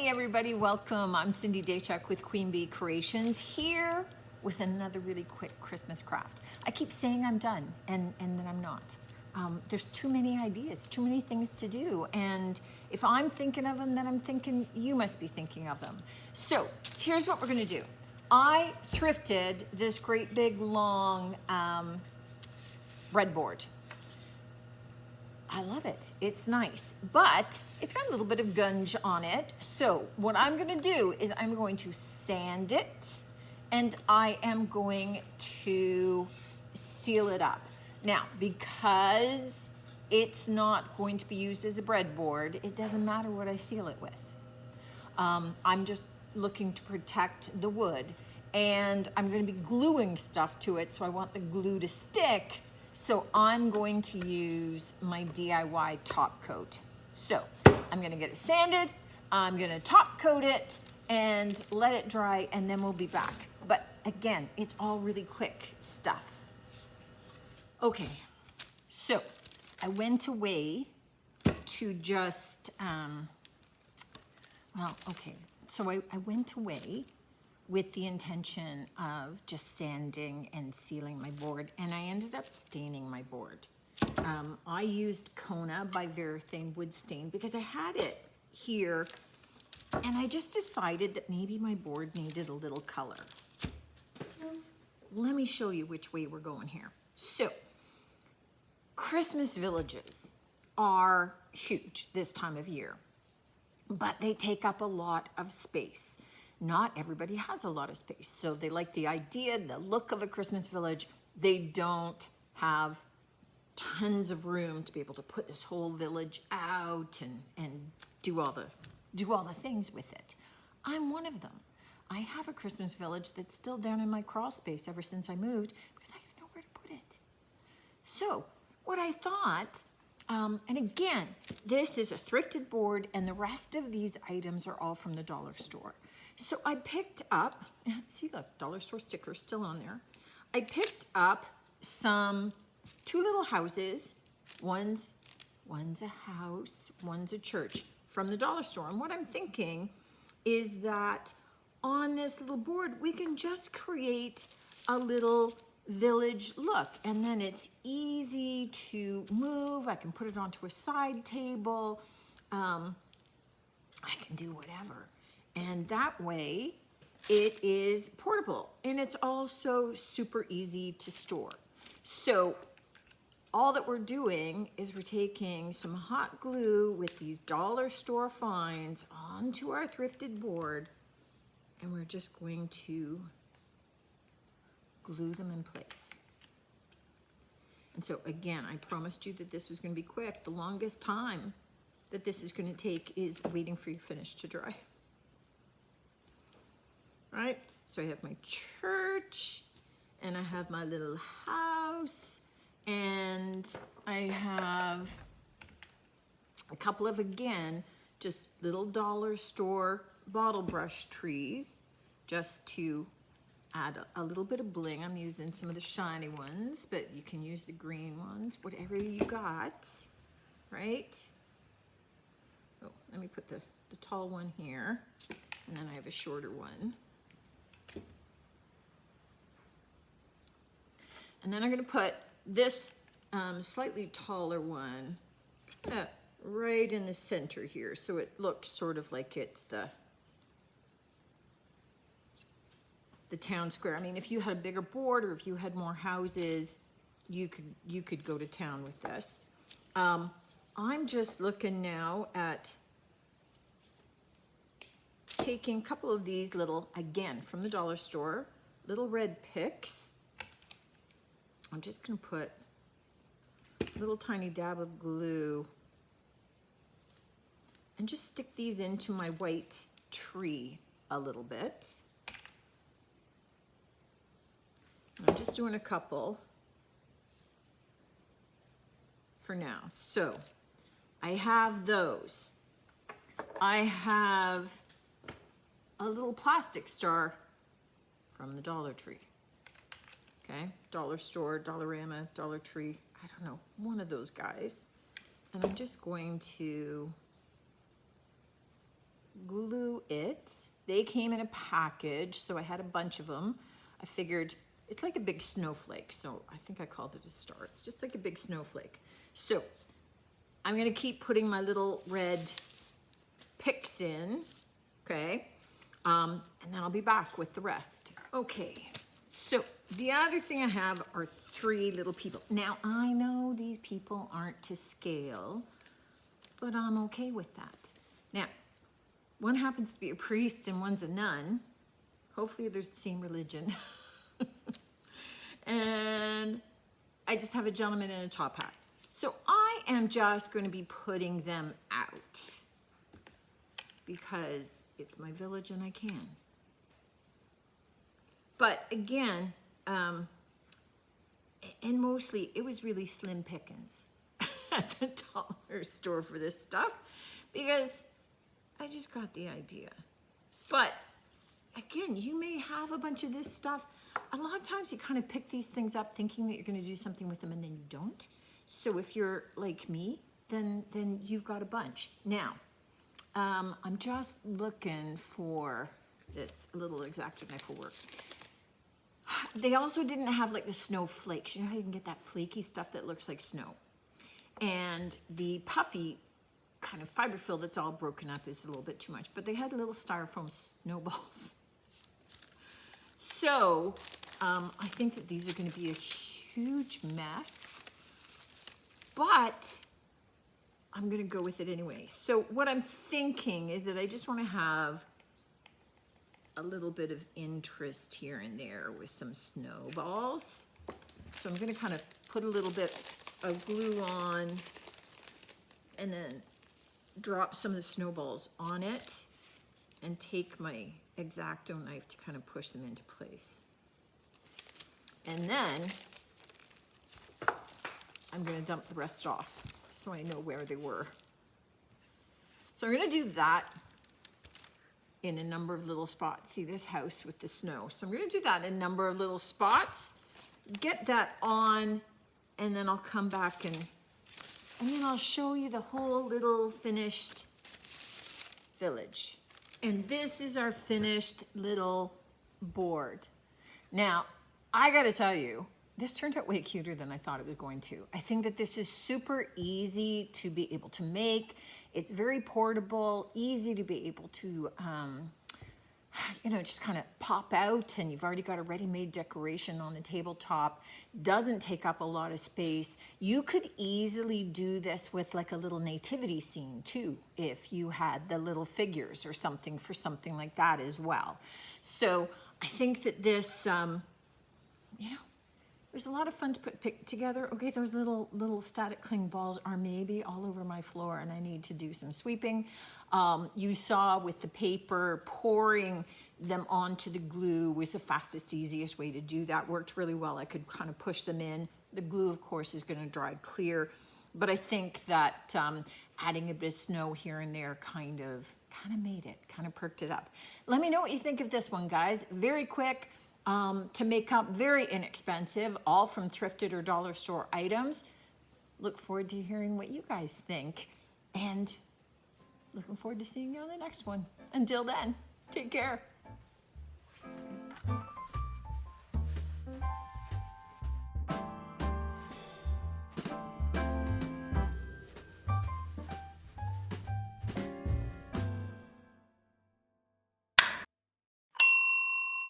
everybody, welcome. I'm Cindy Daychuk with Queen Bee Creations, here with another really quick Christmas craft. I keep saying I'm done, and then I'm not. There's too many ideas, too many things to do, and if I'm thinking of them, then I'm thinking you must be thinking of them. So here's what we're gonna do. I thrifted this great big long breadboard. I love it. It's nice, but it's got a little bit of gunge on it. So what I'm gonna do is I'm going to sand it and I am going to seal it up. Now, because it's not going to be used as a breadboard, it doesn't matter what I seal it with. I'm just looking to protect the wood, and I'm gonna be gluing stuff to it, so I want the glue to stick. So I'm going to use my DIY top coat. So I'm gonna get it sanded, I'm gonna top coat it and let it dry, and then we'll be back. But again, it's all really quick stuff. Okay, so I went away to just, so I went away with the intention of just sanding and sealing my board, and I ended up staining my board. I used Kona by Varathane wood stain because I had it here, and I just decided that maybe my board needed a little color. Let me show you which way we're going here. So, Christmas villages are huge this time of year, but they take up a lot of space. Not everybody has a lot of space, so they like the idea, the look of a Christmas village. They don't have tons of room to be able to put this whole village out and do all the things with it. I'm one of them. I have a Christmas village that's still down in my crawl space ever since I moved because I have nowhere to put it. So what I thought, and again, this is a thrifted board, and the rest of these items are all from the dollar store. So I picked up, see the dollar store sticker still on there. I picked up two little houses. One's a house, one's a church, from the dollar store. And what I'm thinking is that on this little board, we can just create a little village look, and then it's easy to move. I can put it onto a side table. I can do whatever. And that way it is portable, and it's also super easy to store. So all that we're doing is we're taking some hot glue with these dollar store finds onto our thrifted board, and we're just going to glue them in place. And so again, I promised you that this was going to be quick. The longest time that this is going to take is waiting for your finish to dry. Right? So I have my church, and I have my little house, and I have a couple of, again, just little dollar store bottle brush trees, just to add a little bit of bling. I'm using some of the shiny ones, but you can use the green ones, whatever you got, right? Oh, let me put the tall one here, and then I have a shorter one. And then I'm going to put this slightly taller one right in the center here, so it looks sort of like it's the town square. I mean, if you had a bigger board or if you had more houses, you could go to town with this. I'm just looking now at taking a couple of these little, again, from the dollar store, little red picks. I'm just gonna put a little tiny dab of glue and just stick these into my white tree a little bit. I'm just doing a couple for now. So I have those. I have a little plastic star from the Dollar Tree. Okay, dollar store, Dollarama, Dollar Tree, I don't know, one of those guys. And I'm just going to glue it. They came in a package, so I had a bunch of them. I figured it's like a big snowflake, so I think I called it a star. It's just like a big snowflake. So I'm gonna keep putting my little red picks in, okay? And then I'll be back with the rest. Okay, so the other thing I have are 3 little people. Now, I know these people aren't to scale, but I'm okay with that. Now, one happens to be a priest and one's a nun. Hopefully there's the same religion. And I just have a gentleman in a top hat. So I am just going to be putting them out because it's my village and I can. But again, and mostly it was really slim pickings at the dollar store for this stuff because I just got the idea. But again, you may have a bunch of this stuff. A lot of times you kind of pick these things up thinking that you're going to do something with them and then you don't. So if you're like me, then you've got a bunch. Now, I'm just looking for this little X-Acto knife will work. They also didn't have like the snowflakes. You know how you can get that flaky stuff that looks like snow? And the puffy kind of fiberfill that's all broken up is a little bit too much, but they had little styrofoam snowballs. So I think that these are going to be a huge mess, but I'm going to go with it anyway. So what I'm thinking is that I just want to have a little bit of interest here and there with some snowballs. So I'm going to kind of put a little bit of glue on and then drop some of the snowballs on it and take my X-Acto knife to kind of push them into place. And then I'm going to dump the rest off so I know where they were. So I'm going to do that in a number of little spots. See this house with the snow. So I'm going to do that in a number of little spots, get that on, and then I'll come back and then I'll show you the whole little finished village. And this is our finished little board. Now, I gotta tell you, this turned out way cuter than I thought it was going to. I think that this is super easy to be able to make. It's very portable, easy to be able to, you know, just kind of pop out, and you've already got a ready-made decoration on the tabletop. Doesn't take up a lot of space. You could easily do this with like a little nativity scene too, if you had the little figures or something for something like that as well. So I think that this, you know, it was a lot of fun to pick together. Okay, those little static cling balls are maybe all over my floor and I need to do some sweeping. You saw with the paper, pouring them onto the glue was the fastest, easiest way to do that. Worked really well. I could kind of push them in. The glue, of course, is going to dry clear. But I think that adding a bit of snow here and there kind of made it, kind of perked it up. Let me know what you think of this one, guys. Very quick. To make up, very inexpensive, all from thrifted or dollar store items. Look forward to hearing what you guys think, and looking forward to seeing you on the next one. Until then, take care.